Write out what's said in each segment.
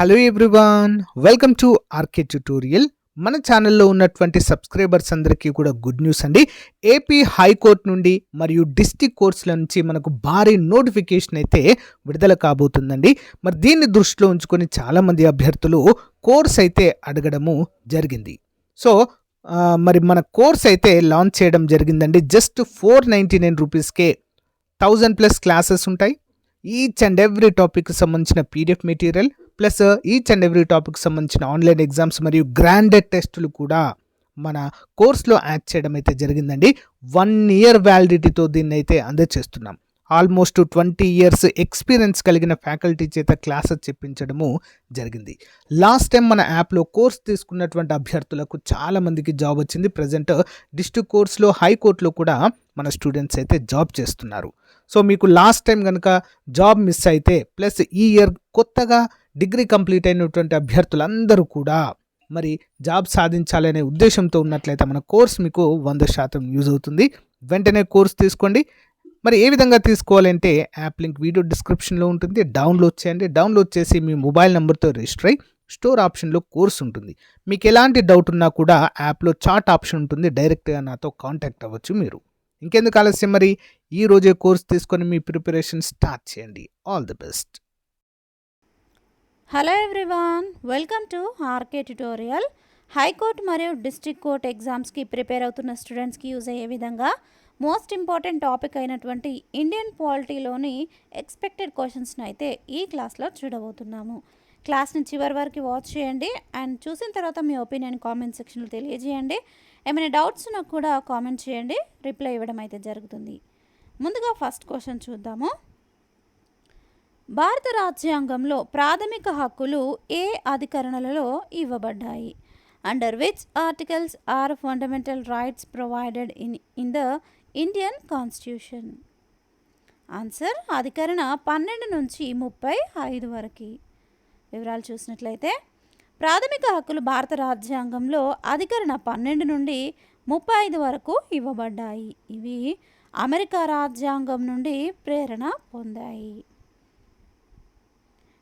Hello everyone, welcome to RK tutorial. మన ఛానల్లో ఉన్నటువంటి సబ్స్క్రైబర్స్ అందరికీ కూడా గుడ్ న్యూస్ అండి. ఏపీ హైకోర్టు నుండి మరియు డిస్ట్రిక్ట్ కోర్ట్స్ల నుంచి మనకు భారీ నోటిఫికేషన్ అయితే విడుదల కాబోతుందండి. మరి దీన్ని దృష్టిలో ఉంచుకొని చాలామంది అభ్యర్థులు కోర్స్ అయితే అడగడము జరిగింది. సో మరి మన కోర్స్ అయితే లాంచ్ చేయడం జరిగిందండి. జస్ట్ 499 రూపీస్కే 1000+ క్లాసెస్ ఉంటాయి. ఈచ్ అండ్ ఎవ్రీ టాపిక్కి సంబంధించిన PDF material plus each and every topic సంబంధించిన ఆన్లైన్ ఎగ్జామ్స్ మరియు గ్రాండెడ్ టెస్టులు కూడా మన కోర్స్లో యాడ్ చేయడం అయితే జరిగిందండి. 1 year వ్యాలిడిటీతో దీన్ని అయితే అందజేస్తున్నాం. ఆల్మోస్ట్ 20 years ఎక్స్పీరియన్స్ కలిగిన ఫ్యాకల్టీ చేత క్లాసెస్ చెప్పించడము జరిగింది. లాస్ట్ టైం మన యాప్లో కోర్స్ తీసుకున్నటువంటి అభ్యర్థులకు చాలామందికి జాబ్ వచ్చింది. ప్రజెంట్ డిస్ట్రిక్ట్ కోర్స్లో హైకోర్టులో కూడా మన స్టూడెంట్స్ అయితే జాబ్ చేస్తున్నారు. సో మీకు లాస్ట్ టైం కనుక జాబ్ మిస్ అయితే ప్లస్ ఈ ఇయర్ కొత్తగా డిగ్రీ కంప్లీట్ అయినటువంటి అభ్యర్థులందరూ కూడా మరి జాబ్ సాధించాలనే ఉద్దేశంతో ఉన్నట్లయితే మన కోర్స్ మీకు 100% యూజ్ అవుతుంది. వెంటనే కోర్స్ తీసుకోండి. మరి ఏ విధంగా తీసుకోవాలంటే యాప్ లింక్ వీడియో డిస్క్రిప్షన్లో ఉంటుంది. డౌన్లోడ్ చేయండి. డౌన్లోడ్ చేసి మీ మొబైల్ నెంబర్తో రిజిస్టర్ అయ్యి స్టోర్ ఆప్షన్లో కోర్స్ ఉంటుంది. మీకు ఎలాంటి డౌట్ ఉన్నా కూడా యాప్లో చాట్ ఆప్షన్ ఉంటుంది. డైరెక్ట్గా నాతో కాంటాక్ట్ అవ్వచ్చు మీరు. ఇంకెందుకు ఆలస్యం, మరి ఈ రోజే కోర్స్ తీసుకొని మీ ప్రిపరేషన్ స్టార్ట్ చేయండి. All the best. Hello everyone, welcome to RK tutorial. High court మరియు డిస్ట్రిక్ట్ కోర్ట్ ఎగ్జామ్స్కి ప్రిపేర్ అవుతున్న స్టూడెంట్స్కి యూజ్ అయ్యే విధంగా మోస్ట్ ఇంపార్టెంట్ టాపిక్ అయినటువంటి ఇండియన్ పాలిటీలోని ఎక్స్పెక్టెడ్ క్వశ్చన్స్ని అయితే ఈ క్లాస్లో చూడబోతున్నాము. క్లాస్ని చివరి వరకు వాచ్ చేయండి అండ్ చూసిన తర్వాత మీ ఒపీనియన్ కామెంట్ సెక్షన్లో తెలియజేయండి. ఏమైనా డౌట్స్ నాకు కూడా కామెంట్ చేయండి, రిప్లై ఇవ్వడం అయితే జరుగుతుంది. ముందుగా ఫస్ట్ క్వశ్చన్ చూద్దాము. భారత రాజ్యాంగంలో ప్రాథమిక హక్కులు ఏ అధికరణలలో ఇవ్వబడ్డాయి? Under which articles are fundamental rights provided in the Indian constitution? Answer అధికరణ 12 నుంచి 35 వరకు. వివరాలు చూసినట్లయితే ప్రాథమిక హక్కులు భారత రాజ్యాంగంలో అధికరణ 12 నుండి 35 వరకు ఇవ్వబడ్డాయి. ఇవి అమెరికా రాజ్యాంగం నుండి ప్రేరణ పొందాయి.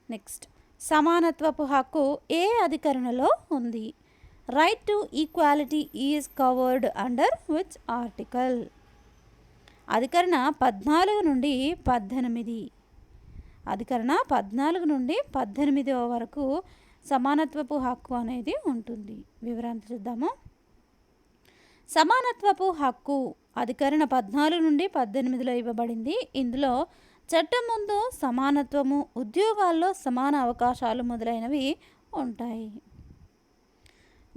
నెక్స్ట్, సమానత్వపు హక్కు ఏ అధికరణలో ఉంది? Right to equality is covered under which article? అధికరణ 14 నుండి 18. అధికరణ 14 నుండి 18 వరకు సమానత్వపు హక్కు అనేది ఉంటుంది. వివరాలు చూద్దాము. సమానత్వపు హక్కు అధికరణ 14 నుండి 18లో ఇవ్వబడింది. ఇందులో చట్టం ముందు సమానత్వము, ఉద్యోగాల్లో సమాన అవకాశాలు మొదలైనవి ఉంటాయి.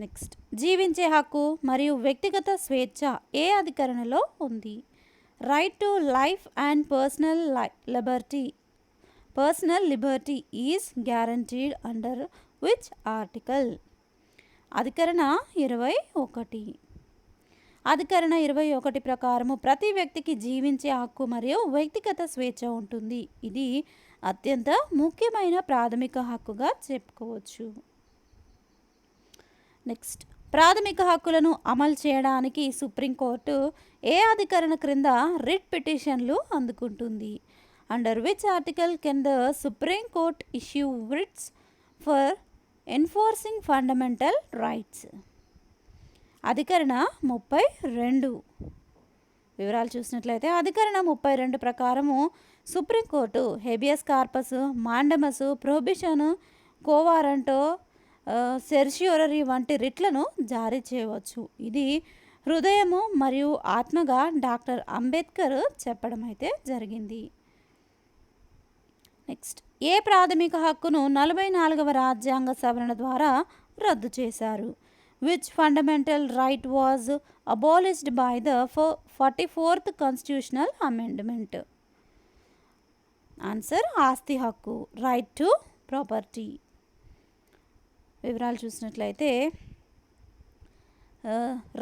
నెక్స్ట్, జీవించే హక్కు మరియు వ్యక్తిగత స్వేచ్ఛ ఏ అధికరణలో ఉంది? Right to life and personal liberty is guaranteed under which article? అధికరణ 21. అధికరణ 21 ప్రకారము ప్రతి వ్యక్తికి జీవించే హక్కు మరియు వ్యక్తిగత స్వేచ్ఛ ఉంటుంది. ఇది అత్యంత ముఖ్యమైన ప్రాథమిక హక్కుగా చెప్పుకోవచ్చు. నెక్స్ట్, ప్రాథమిక హక్కులను అమలు చేయడానికి సుప్రీంకోర్టు ఏ అధికరణ క్రింద రిట్ పిటిషన్లు అందుకుంటుంది? Under which article can the supreme court issue writs for enforcing fundamental rights? అధికరణ 32. వివరాలు చూసినట్లయితే అధికరణ 32 ప్రకారము supreme court habeas corpus, mandamus, prohibition, quo warranto, certiorari వంటి రిట్లను జారీ చేయవచ్చు. ఇది హృదయము మరియు ఆత్మగా డాక్టర్ అంబేద్కర్ చెప్పడం అయితే జరిగింది. నెక్స్ట్, ఏ ప్రాథమిక హక్కును 44వ రాజ్యాంగ సవరణ ద్వారా రద్దు చేశారు? Which fundamental right was abolished by the 44th constitutional amendment? Answer ఆస్తి హక్కు, రైట్ టు ప్రాపర్టీ. వివరాలు చూసినట్లయితే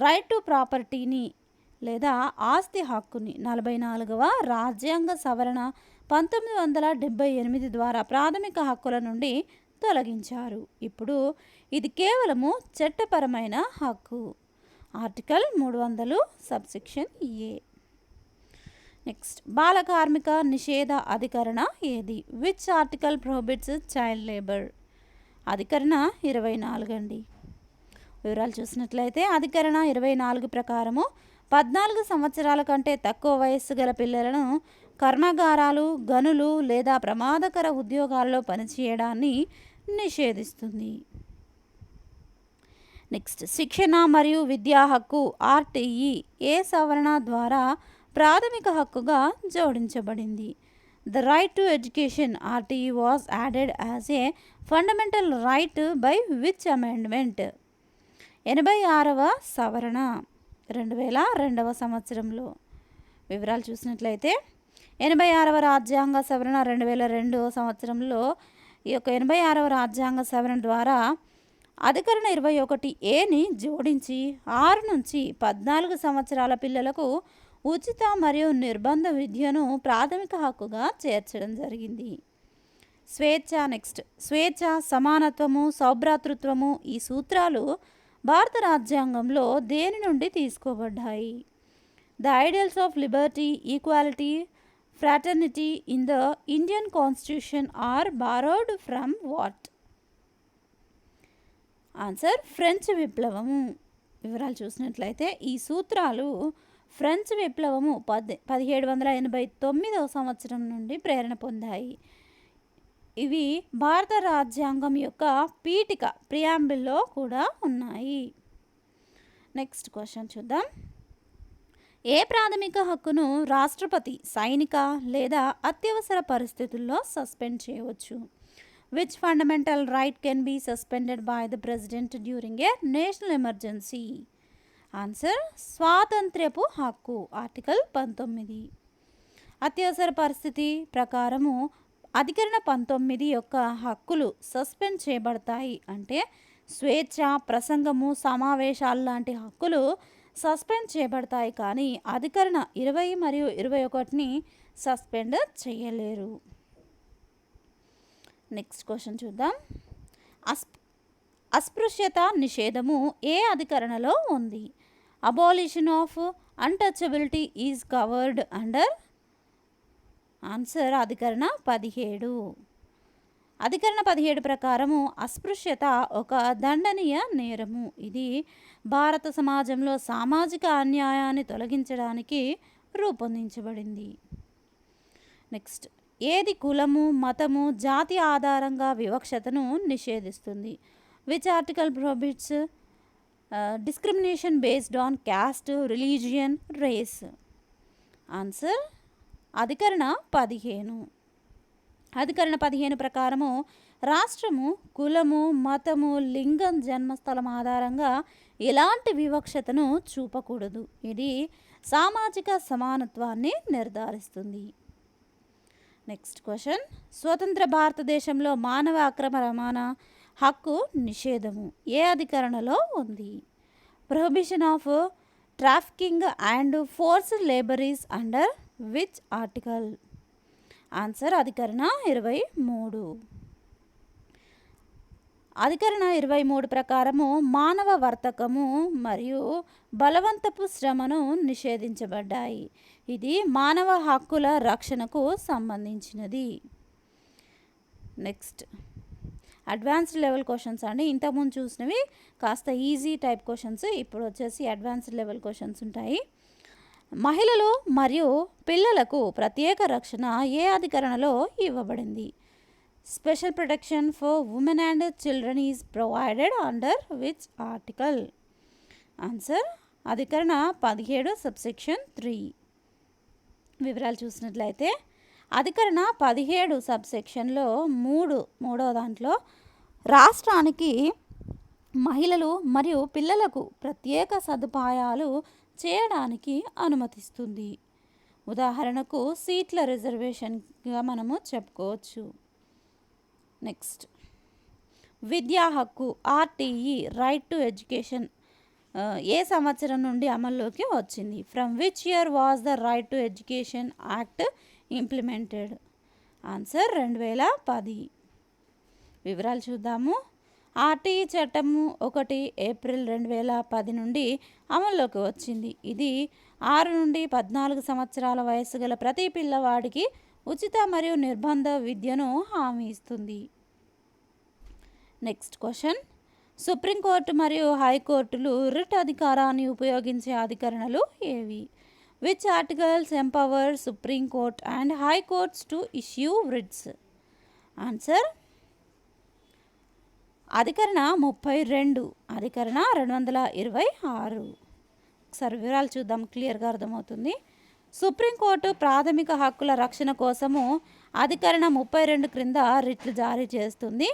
రైట్ టు ప్రాపర్టీని లేదా ఆస్తి హక్కుని 44వ రాజ్యాంగ సవరణ 1978 ద్వారా ప్రాథమిక హక్కుల నుండి తొలగించారు. ఇప్పుడు ఇది కేవలము చట్టపరమైన హక్కు. Article 300 subsection A. నెక్స్ట్, బాల కార్మిక నిషేధ అధికరణ ఏది? Which article prohibits child labour? అధికరణ 24 అండి. వివరాలు చూసినట్లయితే అధికరణ 24 ప్రకారము 14 సంవత్సరాల కంటే తక్కువ వయస్సు గల పిల్లలను కర్మాగారాలు, గనులు లేదా ప్రమాదకర ఉద్యోగాల్లో పనిచేయడాన్ని నిషేధిస్తుంది. నెక్స్ట్, శిక్షణ మరియు విద్యా హక్కు ఆర్టీఈ ఏ సవరణ ద్వారా ప్రాథమిక హక్కుగా జోడించబడింది? The right to education RTE was added as a fundamental right by which amendment? 86వ సవరణ 2002వ సంవత్సరంలో. వివరాలు చూసినట్లయితే 86వ రాజ్యాంగ సవరణ 2002వ సంవత్సరంలో ఈ యొక్క 86వ రాజ్యాంగ సవరణ ద్వారా అధికరణ 21A జోడించి 6 నుంచి 14 సంవత్సరాల పిల్లలకు ఉచిత మరియు నిర్బంధ విద్యను ప్రాథమిక హక్కుగా చేర్చడం జరిగింది. స్వేచ్ఛ, సమానత్వము, సౌభ్రాతృత్వము ఈ సూత్రాలు భారత రాజ్యాంగంలో దేని నుండి తీసుకోబడ్డాయి? The ideals of liberty, equality, fraternity in the Indian constitution are borrowed from what? Answer French విప్లవము. వివరాలు చూసినట్లయితే ఈ సూత్రాలు ఫ్రెంచ్ విప్లవము 1789వ సంవత్సరం నుండి ప్రేరణ పొందాయి. ఇవి భారత రాజ్యాంగం యొక్క పీఠిక ప్రియాంబుల్లో కూడా ఉన్నాయి. నెక్స్ట్ క్వశ్చన్ చూద్దాం. ఏ ప్రాథమిక హక్కును రాష్ట్రపతి సైనిక లేదా అత్యవసర పరిస్థితుల్లో సస్పెండ్ చేయవచ్చు? Which fundamental right can be suspended by the president during a national emergency? Answer స్వాతంత్ర్యపు హక్కు ఆర్టికల్ 19. అత్యవసర పరిస్థితి ప్రకారము అధికరణ 19 యొక్క హక్కులు సస్పెండ్ చేయబడతాయి. అంటే స్వేచ్ఛ, ప్రసంగము, సమావేశాలు లాంటి హక్కులు సస్పెండ్ చేయబడతాయి, కానీ అధికరణ 20 మరియు 21ని సస్పెండ్ చేయలేరు. నెక్స్ట్ క్వశ్చన్ చూద్దాం. అస్పృశ్యత నిషేధము ఏ అధికరణలో ఉంది? Abolition of untouchability is covered under? Answer అధికరణ 17. అధికరణ 17 ప్రకారము అస్పృశ్యత ఒక దండనీయ నేరము. ఇది భారత సమాజంలో సామాజిక అన్యాయాన్ని తొలగించడానికి రూపొందించబడింది. నెక్స్ట్, ఏది కులము, మతము, జాతి ఆధారంగా వివక్షతను నిషేధిస్తుంది? Which article prohibits discrimination based on caste, religion, race? Answer అధికరణ 15. అధికరణ 15 ప్రకారము రాష్ట్రము కులము, మతము, లింగం, జన్మస్థలం ఆధారంగా ఎలాంటి వివక్షతను చూపకూడదు. ఇది సామాజిక సమానత్వాన్ని నిర్ధారిస్తుంది. Next question. స్వతంత్ర భారతదేశంలో మానవ అక్రమ రవాణా హక్కు నిషేధము ఏ అధికరణలో ఉంది? Prohibition of trafficking and forced labour is under which article? Answer అధికరణ 23. అధికరణ 23 ప్రకారము మానవ వర్తకము మరియు బలవంతపు శ్రమను నిషేధించబడ్డాయి. ఇది మానవ హక్కుల రక్షణకు సంబంధించినది. నెక్స్ట్, అడ్వాన్స్డ్ లెవెల్ క్వశ్చన్స్ అండి. ఇంతకుముందు చూసినవి కాస్త ఈజీ టైప్ క్వశ్చన్స్, ఇప్పుడు వచ్చేసి అడ్వాన్స్డ్ లెవెల్ క్వశ్చన్స్ ఉంటాయి. మహిళలు మరియు పిల్లలకు ప్రత్యేక రక్షణ ఏ అధికరణలో ఇవ్వబడింది? Special protection for women and children is provided under which article? Answer అధికరణ 17 సబ్సెక్షన్ 3. వివరాలు చూసినట్లయితే అధికరణ 17 సబ్సెక్షన్లో మూడో దాంట్లో రాష్ట్రానికి మహిళలు మరియు పిల్లలకు ప్రత్యేక సదుపాయాలు చేయడానికి అనుమతిస్తుంది. ఉదాహరణకు సీట్ల రిజర్వేషన్గా మనము చెప్పుకోవచ్చు. నెక్స్ట్, విద్యా హక్కు ఆర్టీఈ రైట్ టు ఎడ్యుకేషన్ ఏ సంవత్సరం నుండి అమల్లోకి వచ్చింది? From which year was the right to education act implemented? Answer 2010. వివరాలు చూద్దాము. ఆర్టీఈ చట్టము 1 ఏప్రిల్ 2010 నుండి అమల్లోకి వచ్చింది. ఇది 6 నుండి 14 సంవత్సరాల వయస్సు గల ప్రతి పిల్లవాడికి ఉచిత మరియు నిర్బంధ విద్యను హామీ ఇస్తుంది. నెక్స్ట్ క్వశ్చన్, సుప్రీంకోర్టు మరియు హైకోర్టులు రిట్ అధికారాన్ని ఉపయోగించే అధికరణలు ఏవి? Which articles empower supreme court and high courts to issue writs? Answer అధికరణ 32, అధికరణ 226. ఒకసారి వివరాలు చూద్దాం, క్లియర్గా అర్థమవుతుంది. సుప్రీంకోర్టు ప్రాథమిక హక్కుల రక్షణ కోసము అధికరణ 32 క్రింద రిట్లు జారీ చేస్తుంది.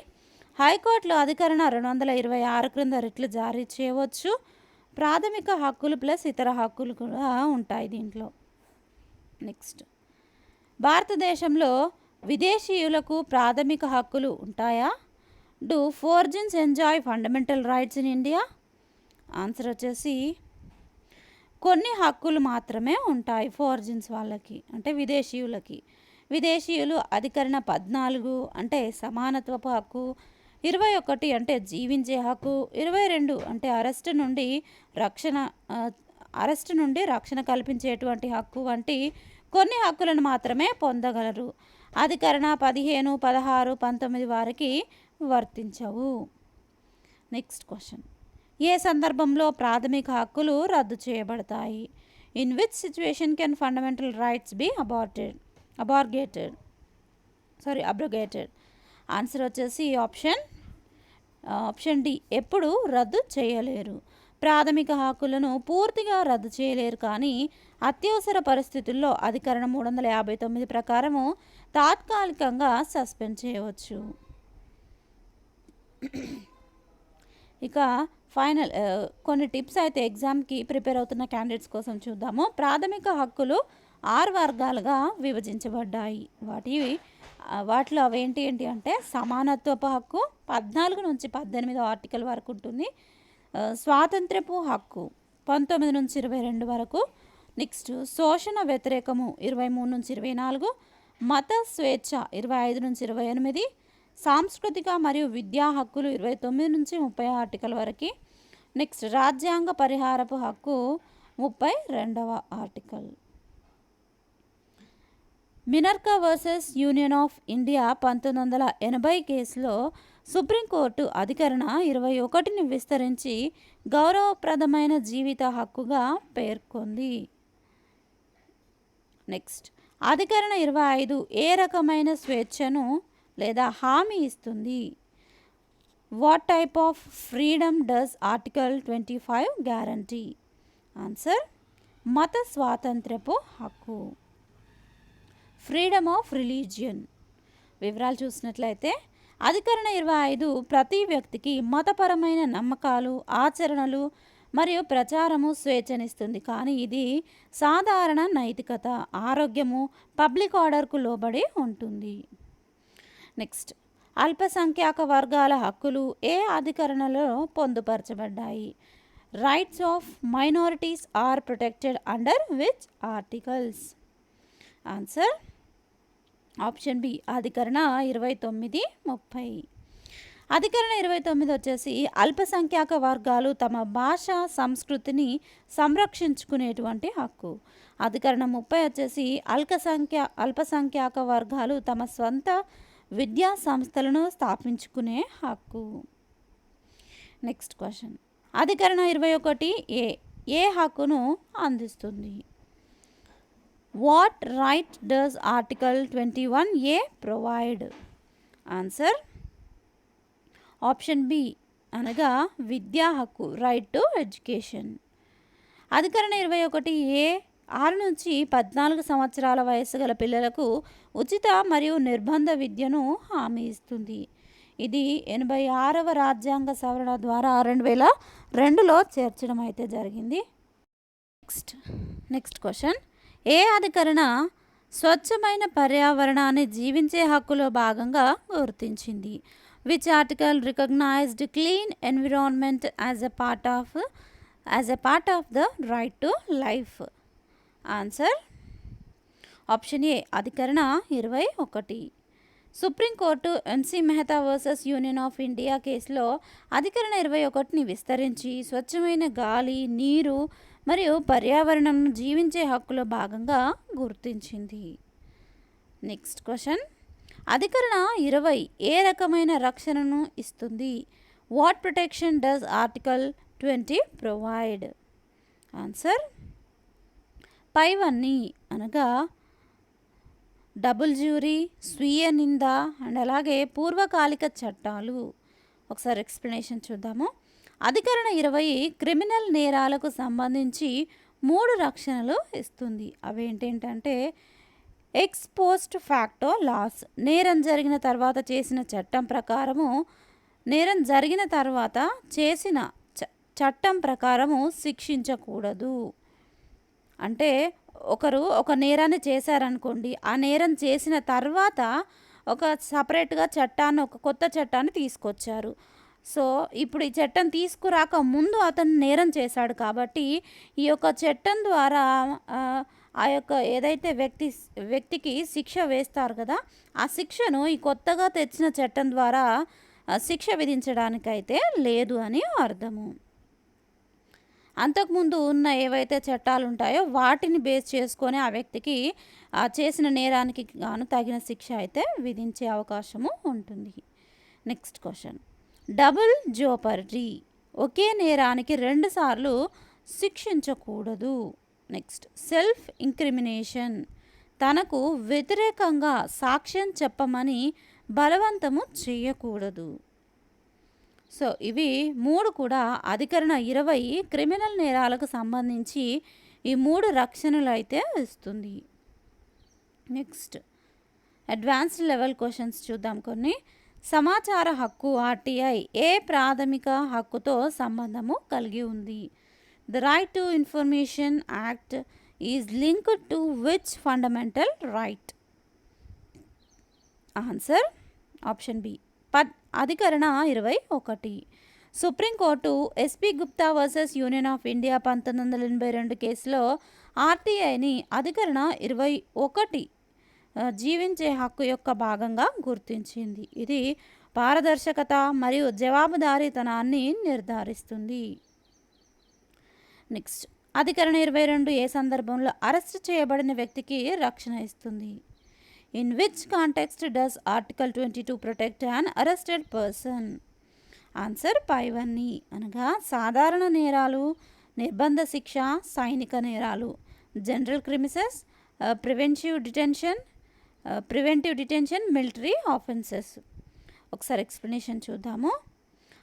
హైకోర్టులో అధికరణ 226 క్రింద రిట్లు జారీ చేయవచ్చు. ప్రాథమిక హక్కులు ప్లస్ ఇతర హక్కులు కూడా ఉంటాయి దీంట్లో. నెక్స్ట్, భారతదేశంలో విదేశీయులకు ప్రాథమిక హక్కులు ఉంటాయా? Do foreigners enjoy fundamental rights in India? Answer వచ్చేసి కొన్ని హక్కులు మాత్రమే ఉంటాయి ఫోర్జిన్స్ వాళ్ళకి, అంటే విదేశీయులకి. విదేశీయులు అధికరణ 14 అంటే సమానత్వపు హక్కు, 21 అంటే జీవించే హక్కు, 22 అంటే అరెస్టు నుండి రక్షణ కల్పించేటువంటి హక్కు వంటి కొన్ని హక్కులను మాత్రమే పొందగలరు. అధికరణ 15, 16, 19 వారికి వర్తించవు. నెక్స్ట్ క్వశ్చన్, ఏ సందర్భంలో ప్రాథమిక హక్కులు రద్దు చేయబడతాయి? In which situation can fundamental rights be abrogated? Answer వచ్చేసి ఆప్షన్ డి, ఎప్పుడు రద్దు చేయలేరు. ప్రాథమిక హక్కులను పూర్తిగా రద్దు చేయలేరు, కానీ అత్యవసర పరిస్థితుల్లో అధికరణ 359 ప్రకారము తాత్కాలికంగా సస్పెండ్ చేయవచ్చు. ఇక ఫైనల్ కొన్ని టిప్స్ అయితే ఎగ్జామ్కి ప్రిపేర్ అవుతున్న క్యాండిడేట్స్ కోసం చూద్దాము. ప్రాథమిక హక్కులు 6 వర్గాలుగా విభజించబడ్డాయి. వాటిలో అవేంటి అంటే సమానత్వపు హక్కు 14 నుంచి 18 ఆర్టికల్ వరకు ఉంటుంది. స్వాతంత్ర్యపు హక్కు 19 నుంచి 22 వరకు. నెక్స్ట్, శోషణ వ్యతిరేకము 23 నుంచి 24, మత స్వేచ్ఛ 25 నుంచి 28, సాంస్కృతిక మరియు విద్యా హక్కులు 29 నుంచి 30 ఆర్టికల్ వరకు. నెక్స్ట్, రాజ్యాంగ పరిహారపు హక్కు 32వ article. Minerva versus union of India 1980 కేసులో సుప్రీంకోర్టు అధికరణ 21ని విస్తరించి గౌరవప్రదమైన జీవిత హక్కుగా పేర్కొంది. నెక్స్ట్, అధికరణ 25 ఏ రకమైన స్వేచ్ఛను లేదా హామీ ఇస్తుంది? What type of freedom does article 25 guarantee? Answer మత స్వాతంత్ర్యపు హక్కు, ఫ్రీడమ్ ఆఫ్ రిలీజియన్. వివరాలు చూసినట్లయితే అధికరణ 25 ప్రతి వ్యక్తికి మతపరమైన నమ్మకాలు, ఆచరణలు మరియు ప్రచారము స్వేచ్ఛనిస్తుంది, కానీ ఇది సాధారణ నైతికత, ఆరోగ్యము, పబ్లిక్ ఆర్డర్కు లోబడి ఉంటుంది. నెక్స్ట్, అల్పసంఖ్యాక వర్గాల హక్కులు ఏ అధికరణలో పొందుపరచబడ్డాయి? Rights of minorities are protected under which articles? Answer option B, అధికరణ 29, 30. అధికరణ 29 వచ్చేసి అల్పసంఖ్యాక వర్గాలు తమ భాష, సంస్కృతిని సంరక్షించుకునేటువంటి హక్కు. అధికరణ 30 వచ్చేసి అల్పసంఖ్యాక వర్గాలు తమ స్వంత విద్యా సంస్థలను స్థాపించుకునే హక్కు. నెక్స్ట్ క్వశ్చన్, అధికరణ 21 ఏ హక్కును అందిస్తుంది? What right does article 21A provide? Answer option B, అనగా విద్యా హక్కు, రైట్ టు ఎడ్యుకేషన్. అధికరణ 21A 6 నుంచి 14 సంవత్సరాల వయసు గల పిల్లలకు ఉచిత మరియు నిర్బంధ విద్యను హామీ ఇస్తుంది. ఇది 86వ రాజ్యాంగ సవరణ ద్వారా 2002లో చేర్చడం అయితే జరిగింది. నెక్స్ట్ క్వశ్చన్, ఏ అధికరణ స్వచ్ఛమైన పర్యావరణాన్ని జీవించే హక్కులో భాగంగా గుర్తించింది? Which article recognized clean environment as a part of the right to life? Answer option A, అధికరణ 21. Supreme court MC Mehta versus union of India కేసులో అధికరణ 21ని విస్తరించి స్వచ్ఛమైన గాలి, నీరు మరియు పర్యావరణం జీవించే హక్కులో భాగంగా గుర్తించింది. నెక్స్ట్ క్వశ్చన్, అధికరణ 20 ఏ రకమైన రక్షణను ఇస్తుంది? What protection does article 20 provide? Answer పైవన్నీ అనగా డబుల్ జ్యూరీ, స్వీయ నింద అండ్ అలాగే పూర్వకాలిక చట్టాలు. ఒకసారి ఎక్స్ప్లెనేషన్ చూద్దాము. అధికరణ 20 క్రిమినల్ నేరాలకు సంబంధించి 3 రక్షణలు ఇస్తుంది. అవేంటంటే ఎక్స్ పోస్ట్ ఫ్యాక్టో లాస్, నేరం జరిగిన తర్వాత చేసిన చట్టం ప్రకారము నేరం జరిగిన తర్వాత చేసిన చట్టం ప్రకారము శిక్షించకూడదు. అంటే ఒకరు ఒక నేరాన్ని చేశారనుకోండి, ఆ నేరం చేసిన తర్వాత ఒక సపరేట్గా చట్టాన్ని, ఒక కొత్త చట్టాన్ని తీసుకొచ్చారు. సో ఇప్పుడు ఈ చట్టం తీసుకురాక ముందు అతను నేరం చేశాడు కాబట్టి ఈ యొక్క చట్టం ద్వారా ఆ యొక్క ఏదైతే వ్యక్తికి శిక్ష వేస్తారు కదా, ఆ శిక్షను ఈ కొత్తగా తెచ్చిన చట్టం ద్వారా శిక్ష విధించడానికైతే లేదు అని అర్థము. అంతకుముందు ఉన్న ఏవైతే చట్టాలు ఉంటాయో వాటిని బేస్ చేసుకొని ఆ వ్యక్తికి చేసిన నేరానికి గాను తగిన శిక్ష అయితే విధించే అవకాశము ఉంటుంది. నెక్స్ట్ క్వశ్చన్, డబుల్ జోపర్డీ, ఒకే నేరానికి 2 సార్లు శిక్షించకూడదు. నెక్స్ట్, సెల్ఫ్ ఇంక్రిమినేషన్, తనకు వ్యతిరేకంగా సాక్ష్యం చెప్పమని బలవంతము చేయకూడదు. సో ఇవి 3 కూడా అధికరణ 20 క్రిమినల్ నేరాలకు సంబంధించి ఈ 3 రక్షణలు అయితే ఇస్తుంది. నెక్స్ట్, అడ్వాన్స్డ్ లెవెల్ క్వశ్చన్స్ చూద్దాం కొన్ని. సమాచార హక్కు ఆర్టీఐ ఏ ప్రాథమిక హక్కుతో సంబంధము కలిగి ఉంది? The right to information act is linked to which fundamental right? Answer option B అధికరణ 21. Supreme court SP Gupta versus union of India 1982 కేసులో ఆర్టీఐని అధికరణ 21 జీవించే హక్కు యొక్క భాగంగా గుర్తించింది. ఇది పారదర్శకత మరియు జవాబుదారీతనాన్ని నిర్ధారిస్తుంది. నెక్స్ట్, అధికరణ 22 ఏ సందర్భంలో అరెస్ట్ చేయబడిన వ్యక్తికి రక్షణ ఇస్తుంది? In which context does Article 22 protect an arrested person? Answer పైవన్నీ అనగా సాధారణ నేరాలు, నిర్బంధ శిక్ష, సైనిక నేరాలు, general crimes, preventive detention, military offences. ఒకసారి ఎక్స్ప్లెనేషన్ చూద్దాము.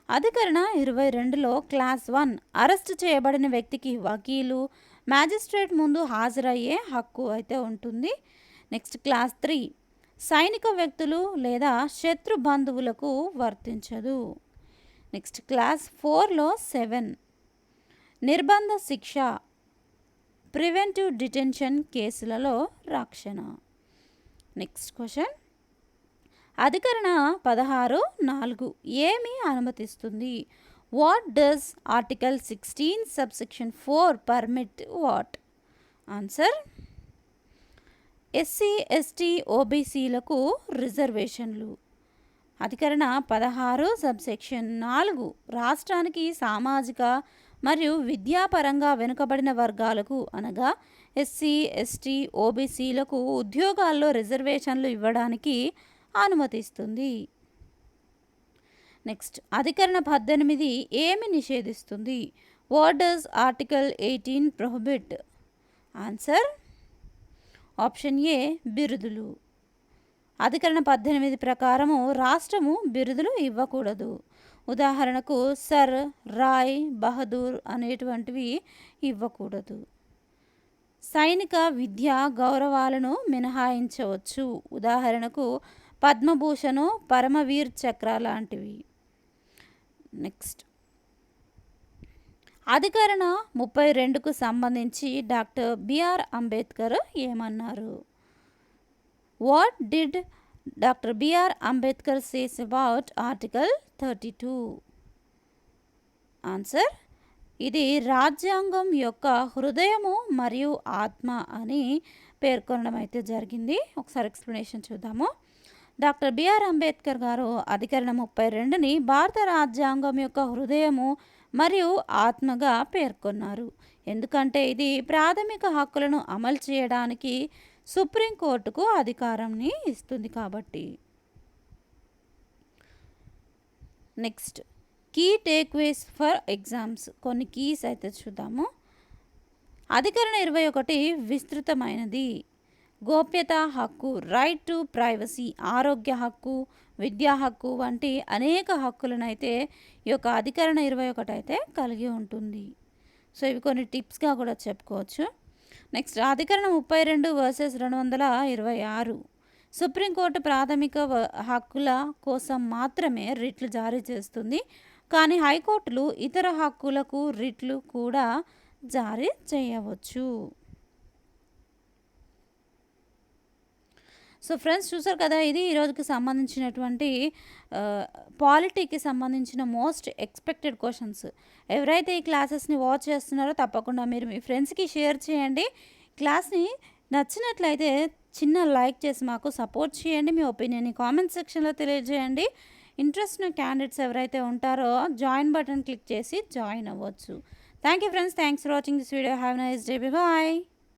అధికరణ 22లో క్లాస్ 1 అరెస్ట్ చేయబడిన వ్యక్తికి వకీలు, మ్యాజిస్ట్రేట్ ముందు హాజరయ్యే హక్కు అయితే ఉంటుంది. నెక్స్ట్, క్లాస్ 3 సైనిక వ్యక్తులు లేదా శత్రు బంధువులకు వర్తించదు. నెక్స్ట్, క్లాస్ 4లో 7 నిర్బంధ శిక్ష, ప్రివెంటివ్ డిటెన్షన్ కేసులలో రక్షణ. నెక్స్ట్ క్వశ్చన్, అధికరణ 16(4) ఏమి అనుమతిస్తుంది? What does article 16 subsection 4 permit? What? Answer SC, ST, ఓబీసీలకు రిజర్వేషన్లు. అధికరణ 16 సబ్సెక్షన్ 4 రాష్ట్రానికి సామాజిక మరియు విద్యాపరంగా వెనుకబడిన వర్గాలకు అనగా ఎస్సీ, ఎస్టీ, ఓబీసీలకు ఉద్యోగాల్లో రిజర్వేషన్లు ఇవ్వడానికి అనుమతిస్తుంది. నెక్స్ట్, అధికరణ 18 ఏమి నిషేధిస్తుంది? What does article 18 prohibit? Answer option A బిరుదులు. అధికరణ 18 ప్రకారము రాష్ట్రము బిరుదులు ఇవ్వకూడదు. ఉదాహరణకు సర్, రాయ్, బహదూర్ అనేటువంటివి ఇవ్వకూడదు. సైనిక విద్యా గౌరవాలను మినహాయించవచ్చు. ఉదాహరణకు పద్మభూషణ్, పరమవీర్ చక్ర లాంటివి. నెక్స్ట్, అధికరణ 32కు సంబంధించి డాక్టర్ బిఆర్ అంబేద్కర్ ఏమన్నారు? What did doctor B R Ambedkar says about article 32? ఆన్సర్ ఇది రాజ్యాంగం యొక్క హృదయము మరియు ఆత్మ అని పేర్కొనడం అయితే జరిగింది. ఒకసారి ఎక్స్ప్లెనేషన్ చూద్దాము. డాక్టర్ బిఆర్ అంబేద్కర్ గారు అధికరణ 32ని భారత రాజ్యాంగం యొక్క హృదయము మరియు ఆత్మగా పేర్కొన్నారు. ఎందుకంటే ఇది ప్రాథమిక హక్కులను అమలు చేయడానికి సుప్రీంకోర్టుకు అధికారాన్ని ఇస్తుంది కాబట్టి. నెక్స్ట్ కీ టేక్వేస్ ఫర్ ఎగ్జామ్స్, కొన్ని కీస్ అయితే చూద్దాము. అధికరణ 21 విస్తృతమైనది. గోప్యత హక్కు, రైట్ టు ప్రైవసీ, ఆరోగ్య హక్కు, విద్యా హక్కు వంటి అనేక హక్కులనైతే ఈ యొక్క అధికరణ 21 అయితే కలిగి ఉంటుంది. సో ఇవి కొన్ని టిప్స్గా కూడా చెప్పుకోవచ్చు. నెక్స్ట్ అధికరణ 32 వర్సెస్ 226. సుప్రీంకోర్టు ప్రాథమిక హక్కుల కోసం మాత్రమే రిట్లు జారీ చేస్తుంది, కానీ హైకోర్టులు ఇతర హక్కులకు రిట్లు కూడా జారీ చేయవచ్చు. సో ఫ్రెండ్స్ చూసారు కదా, ఇది ఈరోజుకి సంబంధించినటువంటి పాలిటీకి సంబంధించిన మోస్ట్ ఎక్స్పెక్టెడ్ క్వశ్చన్స్. ఎవరైతే ఈ క్లాసెస్ని వాచ్ చేస్తున్నారో తప్పకుండా మీరు మీ ఫ్రెండ్స్కి షేర్ చేయండి. క్లాస్ని నచ్చినట్లయితే చిన్న లైక్ చేసి మాకు సపోర్ట్ చేయండి. మీ ఒపీనియన్ని కామెంట్ సెక్షన్లో తెలియజేయండి. ఇంట్రెస్ట్ ఉన్న క్యాండిడేట్స్ ఎవరైతే ఉంటారో జాయిన్ బటన్ క్లిక్ చేసి జాయిన్ అవ్వచ్చు. Thank you friends, thanks for watching this video. Have nice day, bye.